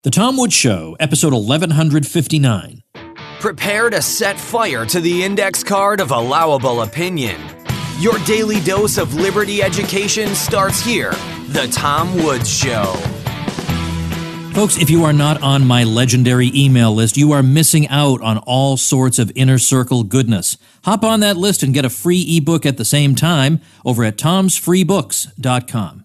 The Tom Woods Show, episode 1159. Prepare to set fire to the index card of allowable opinion. Your daily dose of liberty education starts here. The Tom Woods Show. Folks, if you are not on my legendary email list, you are missing out on all sorts of inner circle goodness. Hop on that list and get a free ebook at the same time over at tomsfreebooks.com.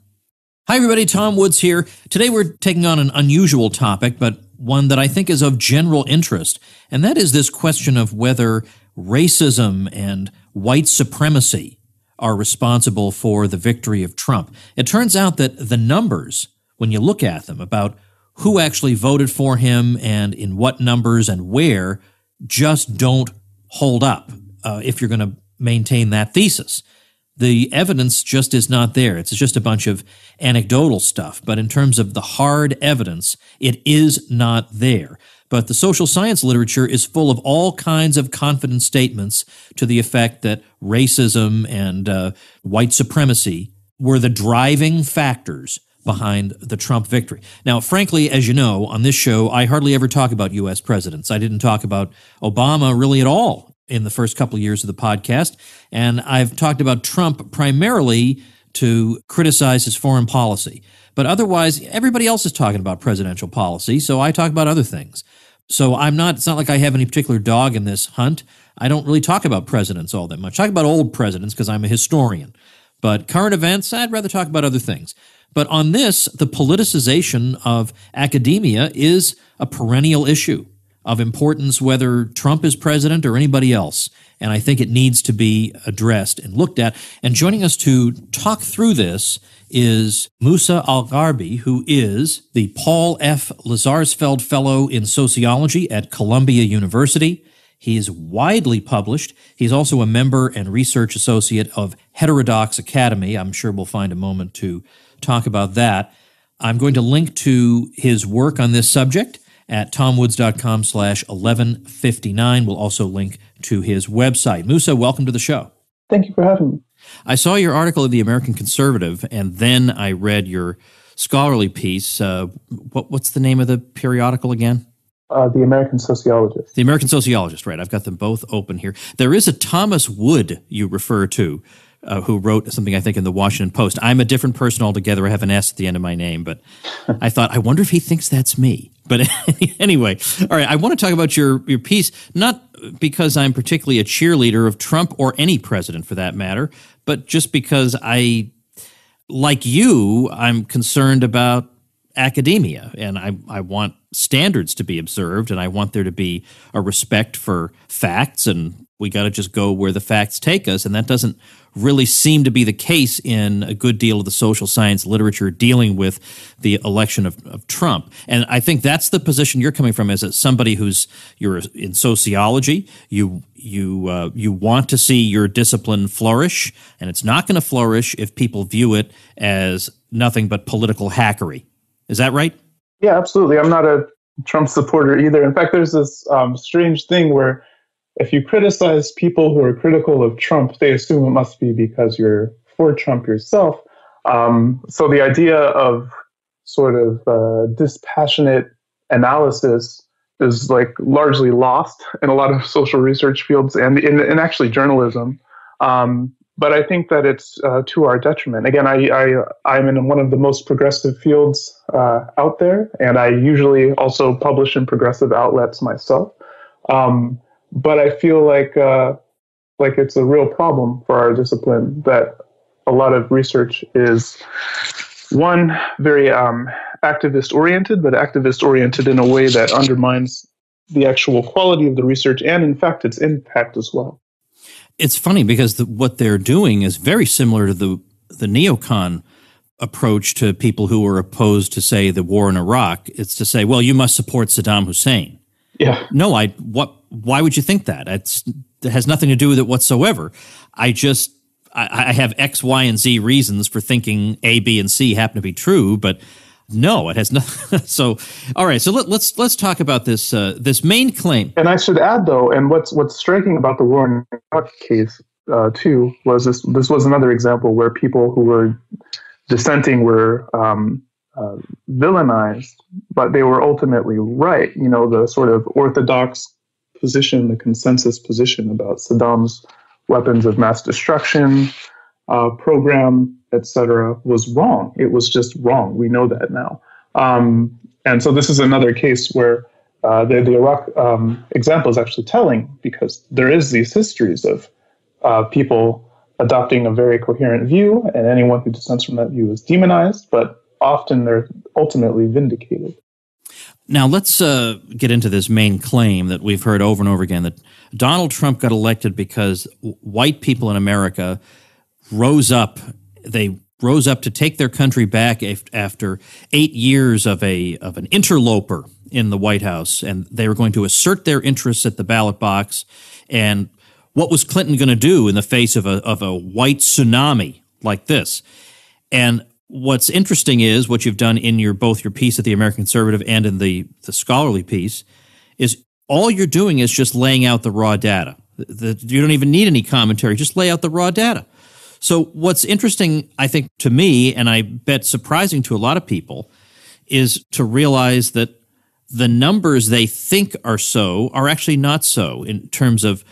Hi, everybody. Tom Woods here. Today we're taking on an unusual topic, but one that I think is of general interest, and that is this question of whether racism and white supremacy are responsible for the victory of Trump. It turns out that the numbers, when you look at them, about who actually voted for him and in what numbers and where, just don't hold up if you're going to maintain that thesis. The evidence just is not there. It's just a bunch of anecdotal stuff. But in terms of the hard evidence, it is not there. But the social science literature is full of all kinds of confident statements to the effect that racism and white supremacy were the driving factors behind the Trump victory. Now, frankly, as you know, on this show, I hardly ever talk about U.S. presidents. I didn't talk about Obama really at all in the first couple of years of the podcast, and I've talked about Trump primarily to criticize his foreign policy. But otherwise, everybody else is talking about presidential policy, so I talk about other things. So it's not like I have any particular dog in this hunt. I don't really talk about presidents all that much. I talk about old presidents because I'm a historian. But current events, I'd rather talk about other things. But on this, the politicization of academia is a perennial issue of importance, whether Trump is president or anybody else. And I think it needs to be addressed and looked at. And joining us to talk through this is Musa al-Gharbi, who is the Paul F. Lazarsfeld Fellow in Sociology at Columbia University. He is widely published. He's also a member and research associate of Heterodox Academy. I'm sure we'll find a moment to talk about that. I'm going to link to his work on this subject at tomwoods.com/1159. We'll also link to his website. Musa, welcome to the show. Thank you for having me. I saw your article in the American Conservative, and then I read your scholarly piece. What's the name of the periodical again? The American Sociologist. The American Sociologist, right. I've got them both open here. There is a Thomas Wood you refer to, who wrote something, I think, in the Washington Post. I'm a different person altogether. I have an S at the end of my name, but I thought, I wonder if he thinks that's me. But anyway, all right, I want to talk about your piece, not because I'm particularly a cheerleader of Trump or any president for that matter, but just because like you, I'm concerned about academia, and I want standards to be observed, and I want there to be a respect for facts, and we got to just go where the facts take us, and that doesn't really seem to be the case in a good deal of the social science literature dealing with the election of Trump. And I think that's the position you're coming from as somebody you're in sociology. You want to see your discipline flourish, and it's not going to flourish if people view it as nothing but political hackery. Is that right? Yeah, absolutely. I'm not a Trump supporter either. In fact, there's this strange thing where if you criticize people who are critical of Trump, they assume it must be because you're for Trump yourself. So the idea of sort of dispassionate analysis is like largely lost in a lot of social research fields and in actually journalism. But I think that it's to our detriment. Again, I'm in one of the most progressive fields out there, and I usually also publish in progressive outlets myself. But I feel like it's a real problem for our discipline that a lot of research is, one, very activist-oriented, but activist-oriented in a way that undermines the actual quality of the research and, in fact, its impact as well. It's funny because what they're doing is very similar to the neocon approach to people who are opposed to, say, the war in Iraq. It's to say, well, you must support Saddam Hussein. Yeah. No, why would you think that? It has nothing to do with it whatsoever. I have X, Y, and Z reasons for thinking A, B, and C happen to be true, but no, it has nothing. So, all right. So let's talk about this main claim. And I should add, though, and what's striking about the war in Iraq case too was this was another example where people who were dissenting were villainized, but they were ultimately right. You know, the sort of orthodox position, the consensus position about Saddam's weapons of mass destruction program, etc., was wrong. It was just wrong. We know that now. And so this is another case where the Iraq example is actually telling, because there is these histories of people adopting a very coherent view, and anyone who dissents from that view is demonized, but often they're ultimately vindicated. Now, let's get into this main claim that we've heard over and over again, that Donald Trump got elected because white people in America rose up. They rose up to take their country back after 8 years of an interloper in the White House, and they were going to assert their interests at the ballot box. And what was Clinton going to do in the face of a white tsunami like this? And what's interesting is what you've done in both your piece at the American Conservative and in the scholarly piece is all you're doing is just laying out the raw data. You don't even need any commentary, just lay out the raw data. So what's interesting, I think, to me, and I bet surprising to a lot of people, is to realize that the numbers they think are so are actually not so in terms of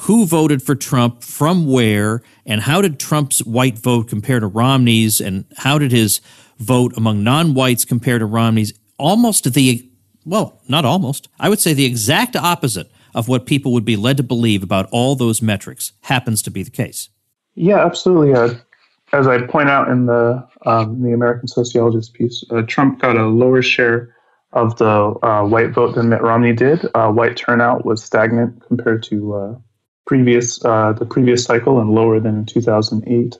who voted for Trump, from where, and how did Trump's white vote compare to Romney's, and how did his vote among non-whites compare to Romney's? Not almost, I would say the exact opposite of what people would be led to believe about all those metrics happens to be the case. Yeah, absolutely. As I point out in the American Sociologist piece, Trump got a lower share of the white vote than Mitt Romney did. White turnout was stagnant compared to the previous cycle, and lower than in 2008.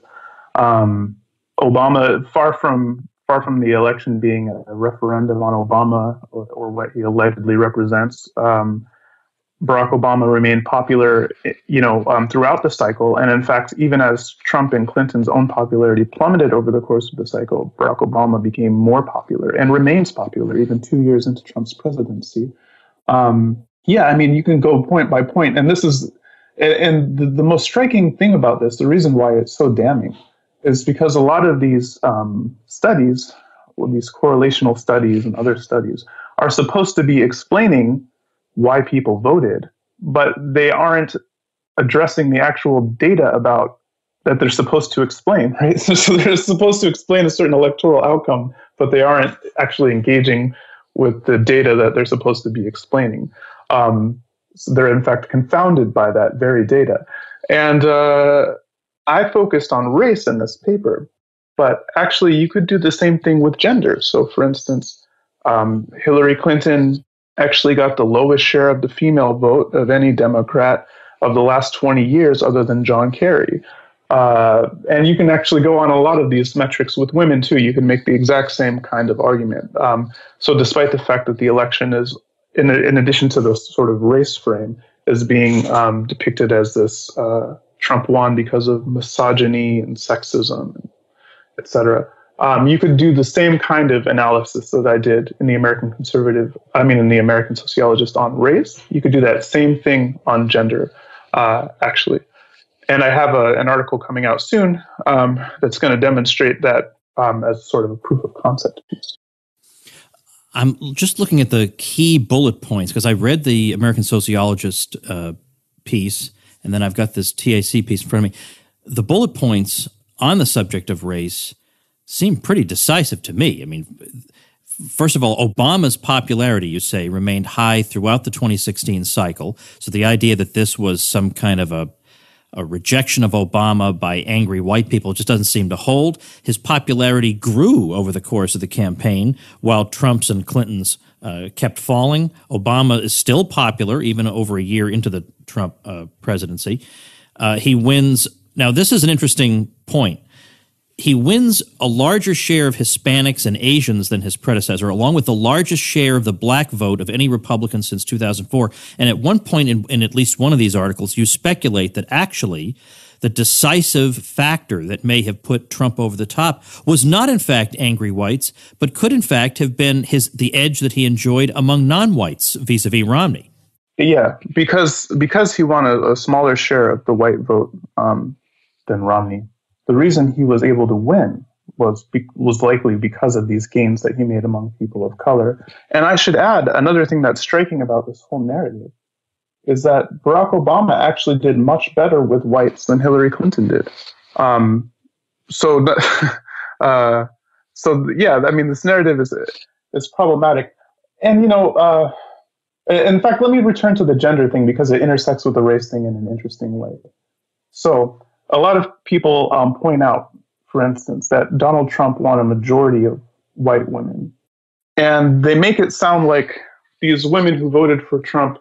Obama, far from the election being a referendum on Obama or what he allegedly represents, Barack Obama remained popular, throughout the cycle. And in fact, even as Trump and Clinton's own popularity plummeted over the course of the cycle, Barack Obama became more popular and remains popular even 2 years into Trump's presidency. You can go point by point. And the most striking thing about this, the reason why it's so damning, is because a lot of these studies, these correlational studies and other studies, are supposed to be explaining why people voted, but they aren't addressing the actual data about that they're supposed to explain, right? So they're supposed to explain a certain electoral outcome, but they aren't actually engaging with the data that they're supposed to be explaining. So they're in fact confounded by that very data. And I focused on race in this paper, but actually you could do the same thing with gender. So for instance, Hillary Clinton actually got the lowest share of the female vote of any Democrat of the last 20 years other than John Kerry. And you can actually go on a lot of these metrics with women too. You can make the exact same kind of argument. So despite the fact that the election is, in addition to the sort of race frame, is being depicted as this Trump won because of misogyny and sexism, et cetera. You could do the same kind of analysis that I did in the American Sociologist on race. You could do that same thing on gender, actually. And I have an article coming out soon that's going to demonstrate that as sort of a proof of concept piece. I'm just looking at the key bullet points because I read the American Sociologist piece, and then I've got this TAC piece in front of me. The bullet points on the subject of race seem pretty decisive to me. I mean, first of all, Obama's popularity, you say, remained high throughout the 2016 cycle. So the idea that this was some kind of a rejection of Obama by angry white people just doesn't seem to hold. His popularity grew over the course of the campaign, while Trump's and Clinton's kept falling. Obama is still popular, even over a year into the Trump presidency. He wins. Now, this is an interesting point. He wins a larger share of Hispanics and Asians than his predecessor, along with the largest share of the black vote of any Republican since 2004. And at one point in at least one of these articles, you speculate that actually the decisive factor that may have put Trump over the top was not, in fact, angry whites, but could, in fact, have been the edge that he enjoyed among non-whites vis-a-vis Romney. Yeah, because he won a smaller share of the white vote than Romney. The reason he was able to win was likely because of these gains that he made among people of color. And I should add, another thing that's striking about this whole narrative is that Barack Obama actually did much better with whites than Hillary Clinton did. So yeah, I mean, this narrative is problematic. And, in fact, let me return to the gender thing because it intersects with the race thing in an interesting way. So a lot of people point out, for instance, that Donald Trump won a majority of white women. And they make it sound like these women who voted for Trump,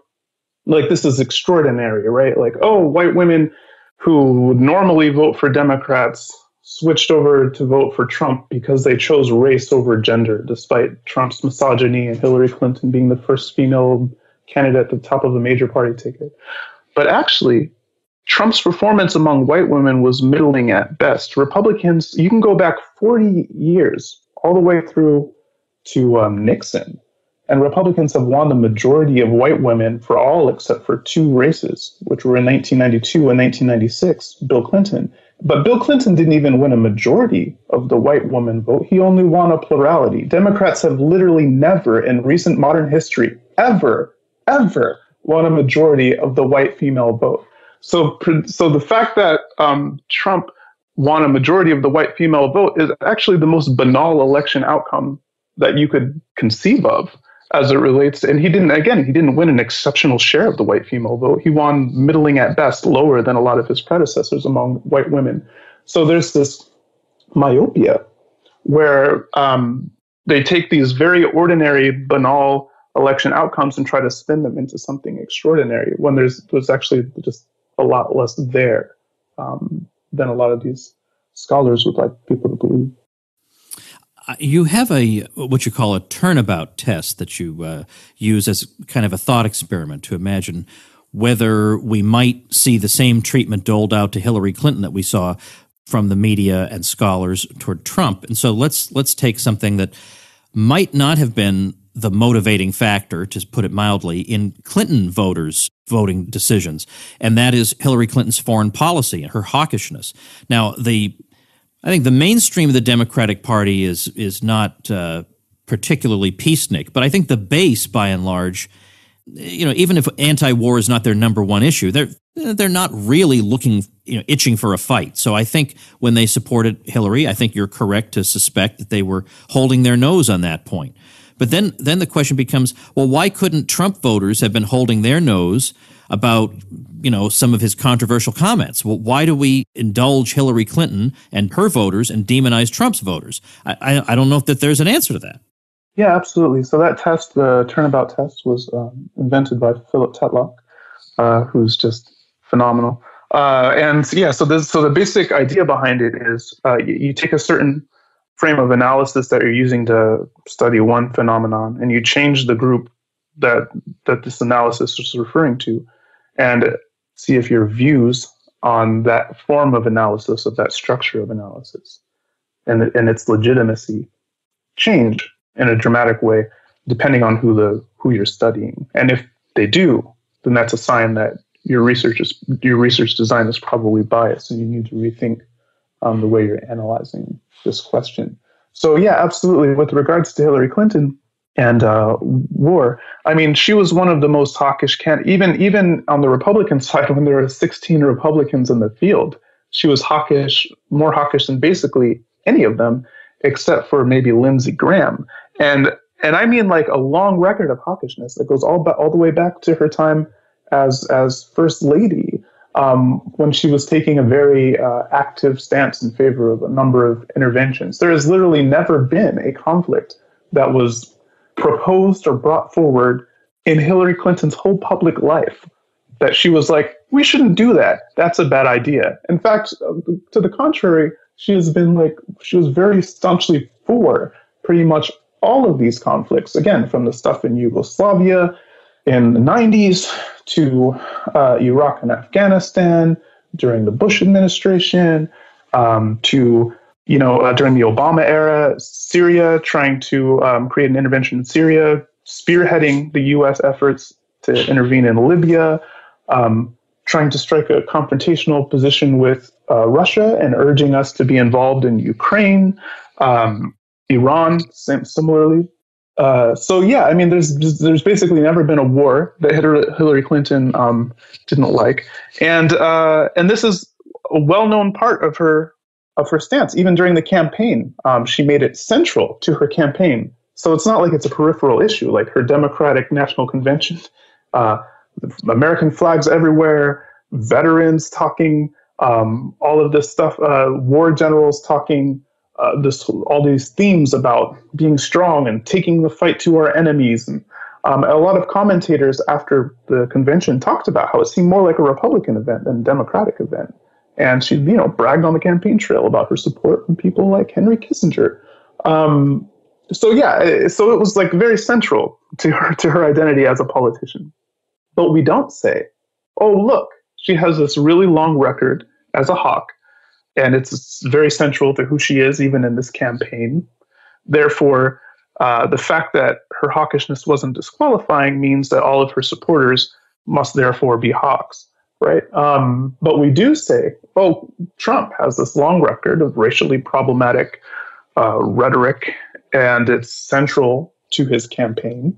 like this is extraordinary, right? Like, oh, white women who would normally vote for Democrats switched over to vote for Trump because they chose race over gender, despite Trump's misogyny and Hillary Clinton being the first female candidate at the top of a major party ticket. But actually, Trump's performance among white women was middling at best. Republicans, you can go back 40 years, all the way through to Nixon, and Republicans have won the majority of white women for all except for two races, which were in 1992 and 1996, Bill Clinton. But Bill Clinton didn't even win a majority of the white woman vote. He only won a plurality. Democrats have literally never in recent modern history, ever won a majority of the white female vote. So the fact that Trump won a majority of the white female vote is actually the most banal election outcome that you could conceive of as it relates. And he didn't win an exceptional share of the white female vote. He won middling at best, lower than a lot of his predecessors among white women. So there's this myopia where they take these very ordinary, banal election outcomes and try to spin them into something extraordinary when there's actually just a lot less there than a lot of these scholars would like people to believe. You have what you call a turnabout test that you use as kind of a thought experiment to imagine whether we might see the same treatment doled out to Hillary Clinton that we saw from the media and scholars toward Trump. And so let's take something that might not have been the motivating factor, to put it mildly, in Clinton voters' voting decisions, and that is Hillary Clinton's foreign policy and her hawkishness. Now, I think the mainstream of the Democratic Party is not particularly peacenik, but I think the base, by and large, even if anti-war is not their number one issue, they're not really looking, itching for a fight. So I think when they supported Hillary, I think you're correct to suspect that they were holding their nose on that point. But then the question becomes, well, why couldn't Trump voters have been holding their nose about, some of his controversial comments? Well, why do we indulge Hillary Clinton and her voters and demonize Trump's voters? I don't know if that there's an answer to that. Yeah, absolutely. So that test, the turnabout test, was invented by Philip Tetlock, who's just phenomenal. So the basic idea behind it is you take a certain frame of analysis that you're using to study one phenomenon, and you change the group that this analysis is referring to, and see if your views on that form of analysis, of that structure of analysis, and its legitimacy change in a dramatic way depending on who you're studying. And if they do, then that's a sign that your research design is probably biased, and you need to rethink the way you're analyzing this question. So yeah, absolutely. With regards to Hillary Clinton and war, I mean, she was one of the most hawkish candidates. Even on the Republican side, when there were 16 Republicans in the field, she was more hawkish than basically any of them, except for maybe Lindsey Graham. And I mean, like, a long record of hawkishness that goes all the way back to her time as First Lady, when she was taking a very active stance in favor of a number of interventions. There has literally never been a conflict that was proposed or brought forward in Hillary Clinton's whole public life that she was like, we shouldn't do that. That's a bad idea. In fact, to the contrary, she was very staunchly for pretty much all of these conflicts, again, from the stuff in Yugoslavia in the 90s to Iraq and Afghanistan during the Bush administration, to during the Obama era, Syria, trying to create an intervention in Syria, spearheading the U.S. efforts to intervene in Libya, trying to strike a confrontational position with Russia and urging us to be involved in Ukraine, Iran, similarly. So yeah, I mean, there's basically never been a war that Hillary Clinton didn't like, and this is a well-known part of her stance. Even during the campaign, she made it central to her campaign. So it's not like it's a peripheral issue. Like her Democratic National Convention, uh, American flags everywhere, veterans talking, all of this stuff, war generals talking. All these themes about being strong and taking the fight to our enemies. And a lot of commentators after the convention talked about how it seemed more like a Republican event than a Democratic event. And she, bragged on the campaign trail about her support from people like Henry Kissinger. So it was like very central to her identity as a politician. But we don't say, oh, look, she has this really long record as a hawk. And it's very central to who she is, even in this campaign. Therefore, the fact that her hawkishness wasn't disqualifying means that all of her supporters must therefore be hawks, right? But we do say, oh, Trump has this long record of racially problematic rhetoric, and it's central to his campaign,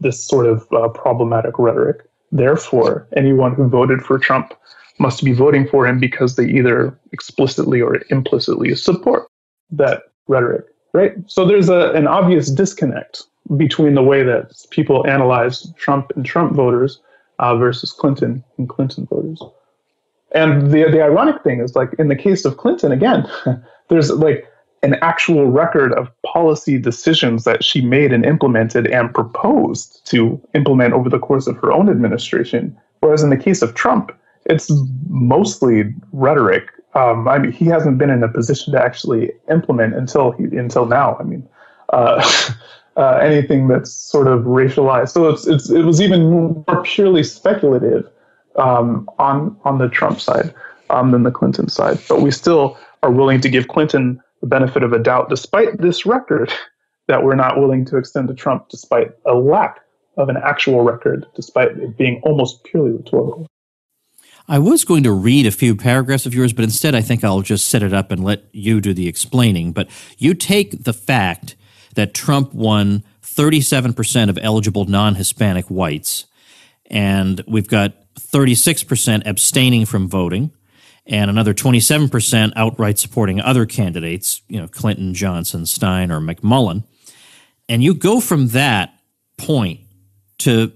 this sort of problematic rhetoric. Therefore, anyone who voted for Trump must be voting for him because they either explicitly or implicitly support that rhetoric, right? So there's an obvious disconnect between the way that people analyze Trump and Trump voters versus Clinton and Clinton voters. And the ironic thing is, like, in the case of Clinton, again, there's like an actual record of policy decisions that she made and implemented and proposed to implement over the course of her own administration. Whereas in the case of Trump, it's mostly rhetoric. I mean, he hasn't been in a position to actually implement until now. I mean, anything that's sort of racialized. So it was even more purely speculative on the Trump side than the Clinton side. But we still are willing to give Clinton the benefit of a doubt, despite this record, that we're not willing to extend to Trump, despite a lack of an actual record, despite it being almost purely rhetorical. I was going to read a few paragraphs of yours, but instead I think I'll just set it up and let you do the explaining. But you take the fact that Trump won 37% of eligible non-Hispanic whites, and we've got 36% abstaining from voting, and another 27% outright supporting other candidates, Clinton, Johnson, Stein, or McMullen. And you go from that point to,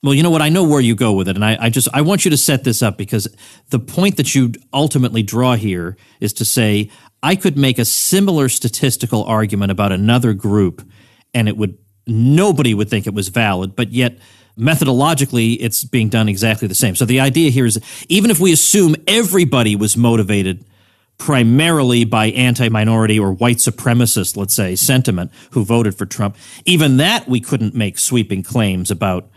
well, you know what? I know where you go with it, and I want you to set this up, because the point that you ultimately draw here is to say, I could make a similar statistical argument about another group, and nobody would think it was valid, but yet methodologically it's being done exactly the same. So the idea here is, even if we assume everybody was motivated primarily by anti-minority or white supremacist, let's say, sentiment who voted for Trump, even that we couldn't make sweeping claims about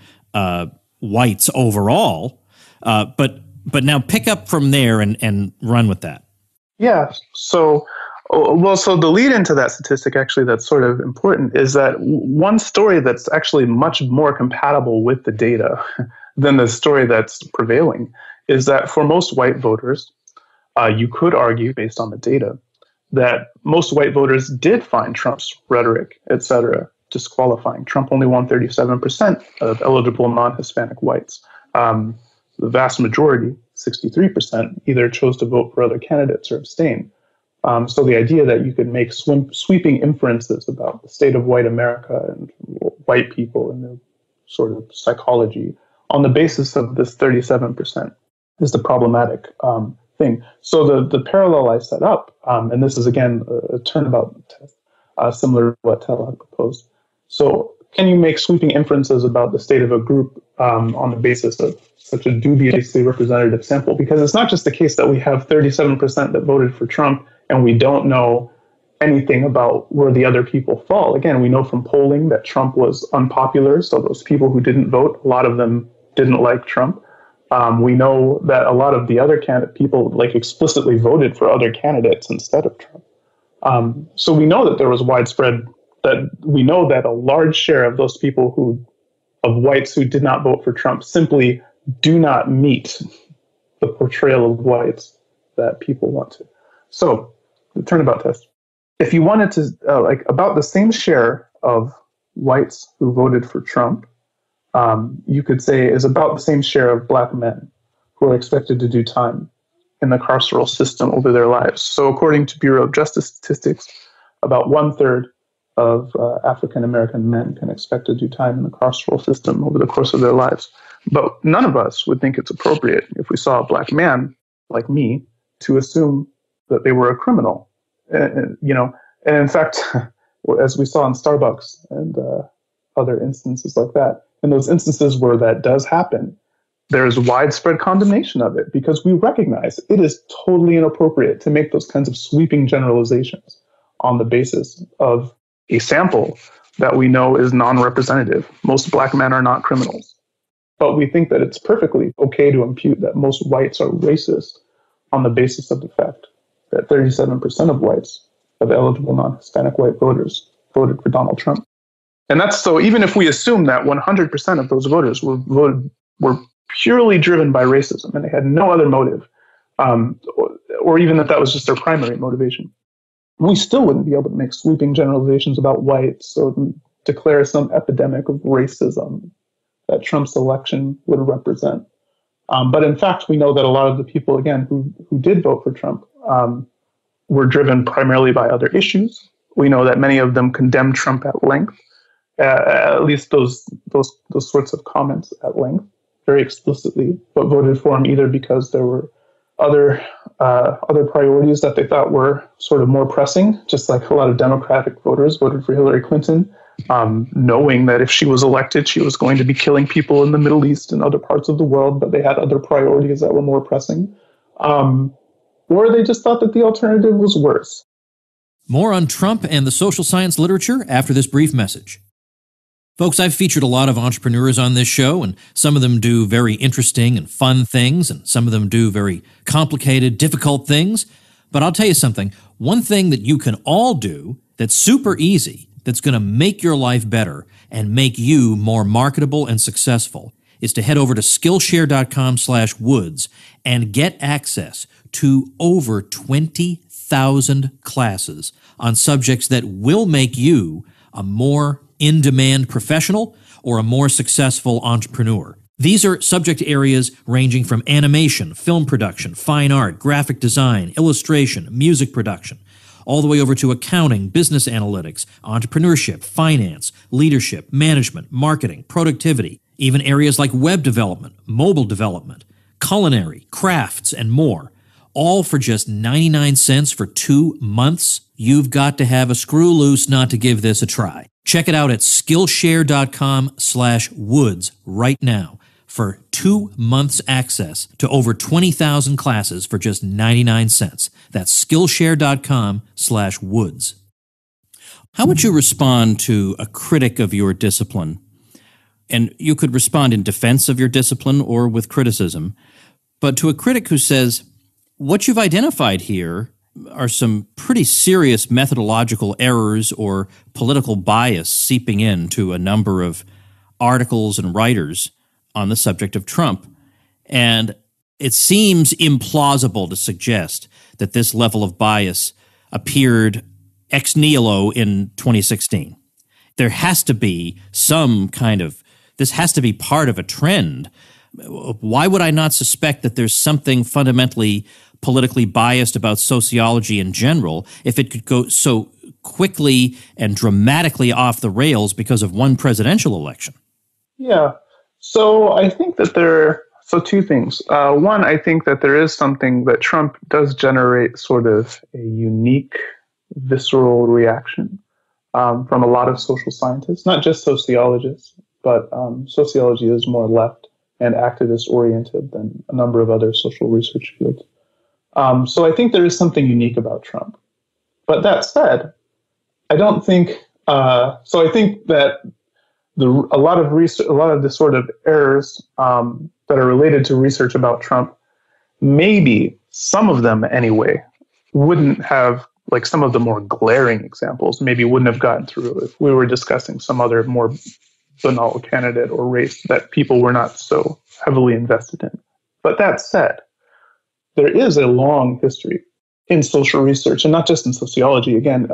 whites overall, but now pick up from there and run with that. Yeah. So the lead into that statistic, actually, that's sort of important, is that one story that's actually much more compatible with the data than the story that's prevailing is that for most white voters, you could argue, based on the data, that most white voters did find Trump's rhetoric, et cetera, disqualifying. Trump only won 37% of eligible non-Hispanic whites. The vast majority, 63%, either chose to vote for other candidates or abstain. So the idea that you could make sweeping inferences about the state of white America and white people and their sort of psychology on the basis of this 37% is the problematic thing. So the parallel I set up, and this is again a turnabout test, similar to what Tell had proposed. So can you make sweeping inferences about the state of a group on the basis of such a dubiously representative sample? Because it's not just the case that we have 37% that voted for Trump and we don't know anything about where the other people fall. Again, we know from polling that Trump was unpopular, so those people who didn't vote, a lot of them didn't like Trump. We know that a lot of the other people like explicitly voted for other candidates instead of Trump. So we know that there was widespread, that we know that a large share of those people of whites who did not vote for Trump simply do not meet the portrayal of whites that people want to. So the turnabout test. if you wanted to, about the same share of whites who voted for Trump, you could say is about the same share of black men who are expected to do time in the carceral system over their lives. So according to Bureau of Justice statistics, about 1/3 of African American men can expect to do time in the carceral system over the course of their lives. But none of us would think it's appropriate if we saw a black man like me to assume that they were a criminal. And in fact, as we saw in Starbucks and other instances like that, in those instances where that does happen, there is widespread condemnation of it because we recognize it is totally inappropriate to make those kinds of sweeping generalizations on the basis of a sample that we know is non-representative. Most black men are not criminals. But we think that it's perfectly okay to impute that most whites are racist on the basis of the fact that 37% of whites, of eligible non-Hispanic white voters, voted for Donald Trump. And that's so even if we assume that 100% of those voters were purely driven by racism and they had no other motive, or even that was just their primary motivation, we still wouldn't be able to make sweeping generalizations about whites or declare some epidemic of racism that Trump's election would represent. But in fact, we know that a lot of the people, again, who did vote for Trump were driven primarily by other issues. We know that many of them condemned Trump at length, at least those sorts of comments at length, very explicitly, but voted for him either because there were other priorities that they thought were sort of more pressing, just like a lot of Democratic voters voted for Hillary Clinton, knowing that if she was elected, she was going to be killing people in the Middle East and other parts of the world, but they had other priorities that were more pressing. Or they just thought that the alternative was worse. More on Trump and the social science literature after this brief message. Folks, I've featured a lot of entrepreneurs on this show, and some of them do very interesting and fun things, and some of them do very complicated, difficult things. But I'll tell you something, one thing that you can all do that's super easy, that's going to make your life better and make you more marketable and successful, is to head over to Skillshare.com/Woods and get access to over 20,000 classes on subjects that will make you a more in-demand professional or a more successful entrepreneur. These are subject areas ranging from animation, film production, fine art, graphic design, illustration, music production, all the way over to accounting, business analytics, entrepreneurship, finance, leadership, management, marketing, productivity, even areas like web development, mobile development, culinary, crafts, and more. All for just 99 cents for 2 months. You've got to have a screw loose not to give this a try. Check it out at Skillshare.com/Woods right now for 2 months access to over 20,000 classes for just 99 cents. That's Skillshare.com/Woods. How would you respond to a critic of your discipline? And you could respond in defense of your discipline or with criticism. But to a critic who says, what you've identified here are some pretty serious methodological errors or political bias seeping into a number of articles and writers on the subject of Trump. And it seems implausible to suggest that this level of bias appeared ex nihilo in 2016. There has to be this has to be part of a trend. Why would I not suspect that there's something fundamentally politically biased about sociology in general if it could go so quickly and dramatically off the rails because of one presidential election? Yeah. So I think that two things. One, I think that there is something that Trump does generate sort of a unique, visceral reaction from a lot of social scientists, not just sociologists, but sociology is more left and activist-oriented than a number of other social research fields. So I think there is something unique about Trump. But that said, I don't think so. I think that a lot of the sort of errors that are related to research about Trump, maybe some of them anyway, wouldn't have, like some of the more glaring examples, maybe wouldn't have gotten through if we were discussing some other more banal candidate or race that people were not so heavily invested in. But that said, there is a long history in social research, and not just in sociology. Again,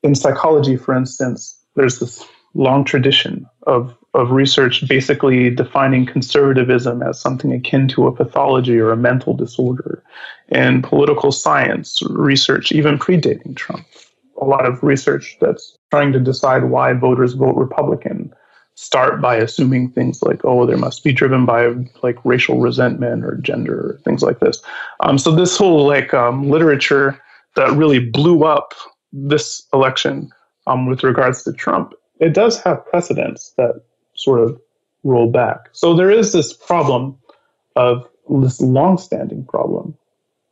in psychology, for instance, there's this long tradition of research basically defining conservatism as something akin to a pathology or a mental disorder. In political science research, even predating Trump, a lot of research that's trying to decide why voters vote Republican start by assuming things like, oh, there must be driven by like racial resentment or gender, or things like this. So this whole literature that really blew up this election with regards to Trump, it does have precedents that sort of roll back. So there is this problem of this longstanding problem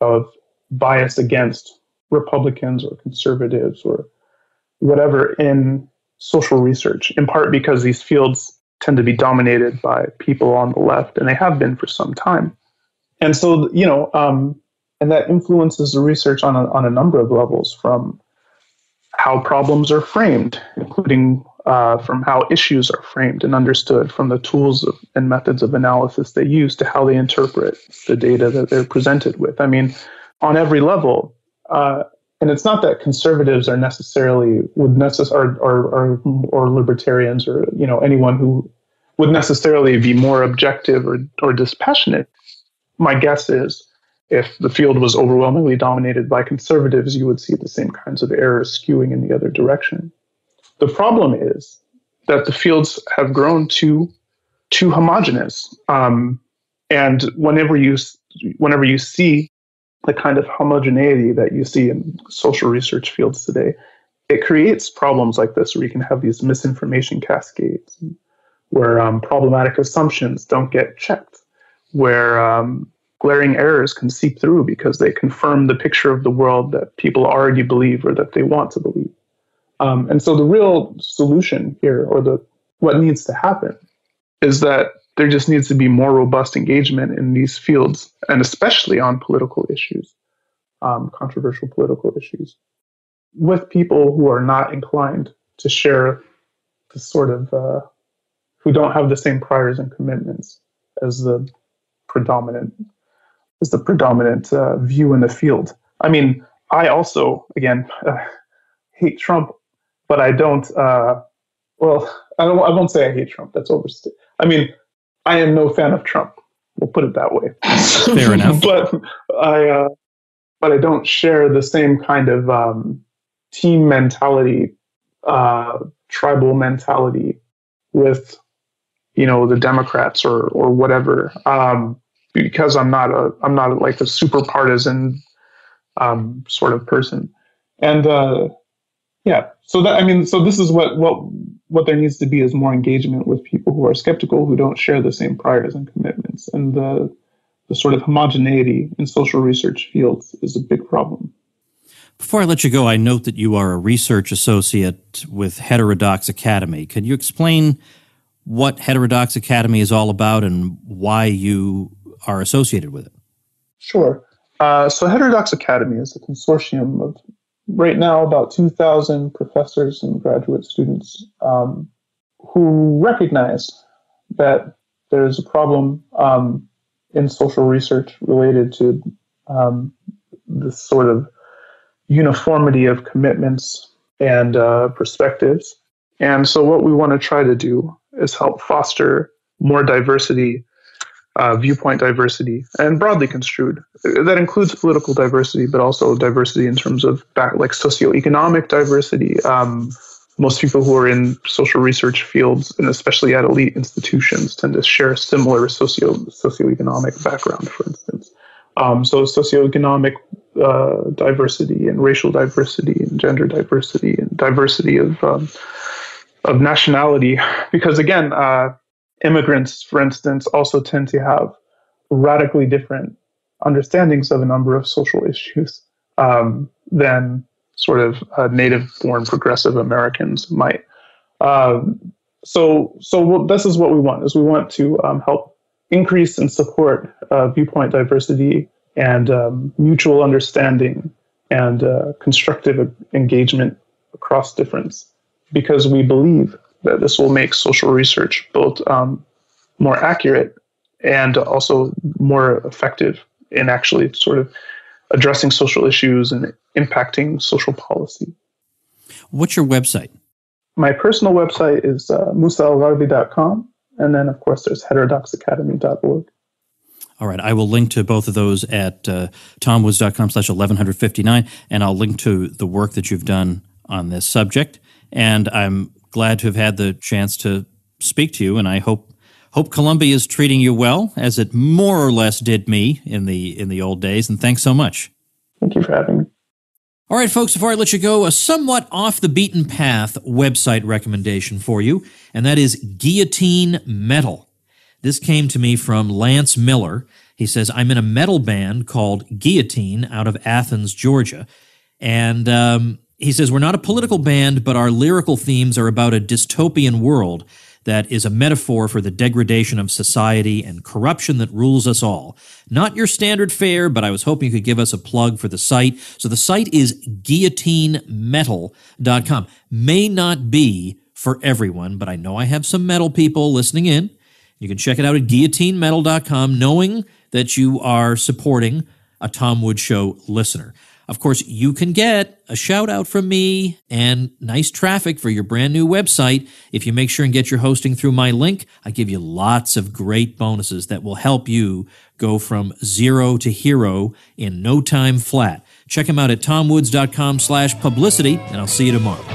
of bias against Republicans or conservatives or whatever in social research, in part because these fields tend to be dominated by people on the left, and they have been for some time. And so, and that influences the research on a number of levels, from how problems are framed, including from how issues are framed and understood, from the tools and methods of analysis they use to how they interpret the data that they're presented with. I mean, on every level. And it's not that conservatives are necessarily or libertarians or anyone who would necessarily be more objective or dispassionate. My guess is if the field was overwhelmingly dominated by conservatives, you would see the same kinds of errors skewing in the other direction. The problem is that the fields have grown too homogenous, and whenever you see the kind of homogeneity that you see in social research fields today, it creates problems like this, where you can have these misinformation cascades, where problematic assumptions don't get checked, where glaring errors can seep through because they confirm the picture of the world that people already believe or that they want to believe. And so the real solution here, or what needs to happen, is that there just needs to be more robust engagement in these fields, and especially on political issues, controversial political issues, with people who are not inclined to share the sort of, who don't have the same priors and commitments as the predominant view in the field. I mean, I also, again, hate Trump, but I don't. I won't say I hate Trump. That's overstated. I mean, I am no fan of Trump. We'll put it that way. Fair enough. But I don't share the same kind of team mentality, tribal mentality with, the Democrats or whatever, because I'm not like a super partisan sort of person, and So this is what there needs to be, is more engagement with people who are skeptical, who don't share the same priors and commitments. And the sort of homogeneity in social research fields is a big problem. Before I let you go, I note that you are a research associate with Heterodox Academy. Can you explain what Heterodox Academy is all about and why you are associated with it? Sure. So Heterodox Academy is a consortium of, right now, about 2,000 professors and graduate students who recognize that there's a problem in social research related to this sort of uniformity of commitments and perspectives. And so what we want to try to do is help foster more diversity, viewpoint diversity, and broadly construed. That includes political diversity, but also diversity in terms of socioeconomic diversity. Most people who are in social research fields, and especially at elite institutions, tend to share similar socioeconomic background, for instance. So socioeconomic diversity and racial diversity and gender diversity and diversity of nationality, because again, immigrants, for instance, also tend to have radically different understandings of a number of social issues than sort of native-born progressive Americans might. So this is what we want: is we want to help increase and support viewpoint diversity and mutual understanding and constructive engagement across difference, because we believe that this will make social research both more accurate and also more effective in actually sort of addressing social issues and impacting social policy. What's your website? My personal website is musaalgharbi.com. And then, of course, there's heterodoxacademy.org. All right. I will link to both of those at tomwoods.com/1159, and I'll link to the work that you've done on this subject. And I'm glad to have had the chance to speak to you, and I hope Columbia is treating you well, as it more or less did me in the old days. And thanks so much. Thank you for having me. All right, folks, before I let you go, a somewhat off-the-beaten-path website recommendation for you, and that is Guillotine Metal. This came to me from Lance Miller. He says, I'm in a metal band called Guillotine out of Athens, Georgia. And he says, we're not a political band, but our lyrical themes are about a dystopian world that is a metaphor for the degradation of society and corruption that rules us all. Not your standard fare, but I was hoping you could give us a plug for the site. So the site is guillotinemetal.com. May not be for everyone, but I know I have some metal people listening in. You can check it out at guillotinemetal.com, knowing that you are supporting a Tom Woods Show listener. Of course, you can get a shout out from me and nice traffic for your brand new website if you make sure and get your hosting through my link. I give you lots of great bonuses that will help you go from zero to hero in no time flat. Check them out at tomwoods.com/publicity, and I'll see you tomorrow.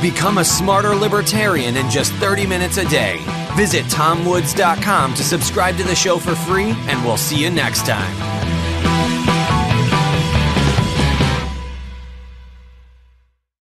Become a smarter libertarian in just 30 minutes a day. Visit tomwoods.com to subscribe to the show for free, and we'll see you next time.